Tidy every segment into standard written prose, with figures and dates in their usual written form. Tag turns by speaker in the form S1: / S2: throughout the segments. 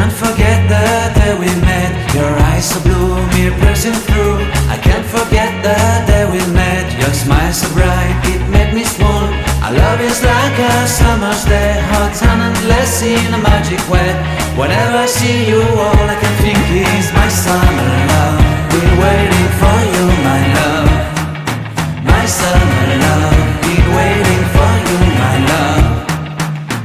S1: can't forget the day we met. Your eyes so blue, me piercing through. I can't forget the day we met. Your smile so bright, it made me swoon. Our love is like a summer's day, hot and endless in a magic way. Whenever I see you, all I can think is my summer love. Been waiting for you, my love. My summer love. Been waiting for you, my love.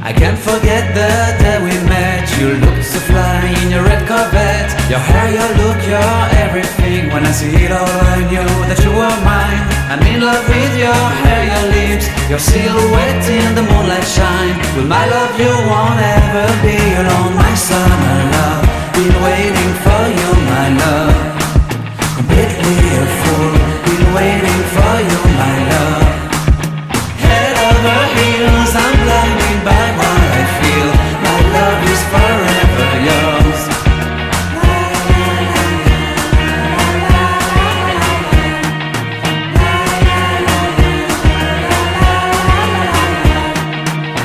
S1: I can't forget the day we met. You looked so fly in your red Corvette. Your hair, your look, your everything. When I see it all, I knew that you were mine. I'm in love with your hair, your lips, your silhouette in the moonlight shine. With my love you won't ever be alone. My summer love, been waiting for you, my love. Completely a fool, been waiting for you, my love. Head over heels, I'm blinded by what I feel. My love is forever yours.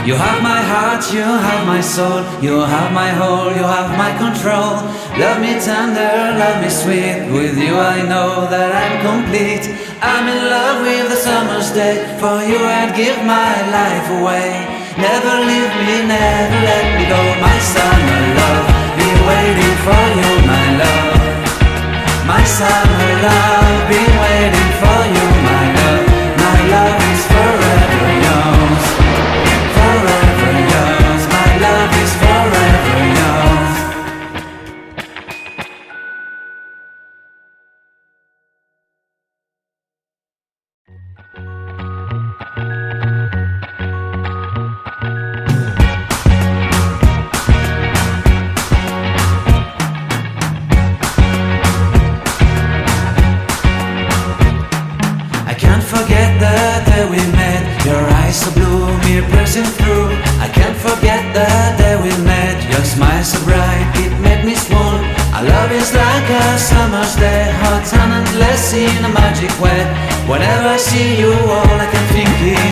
S1: You have my heart, you have my soul. You have my whole, you have my control. Love me tender, love me sweet. With you I know that I'm complete. I'm in love with the summer's day. For you I'd give my life away. Never leave me, never let me go. My summer love, been waiting for you, my love. My summer love, been waiting for you, my love. My love is forever yours. Forever yours, my love is forever yours. I can't forget the day we met. Your eyes so blue, me piercing through. I can't forget the day we met. Your smile so bright, it made me swoon. Our love is like a summer's day, hot and endless in a magic way. Whenever I see you, all I can think is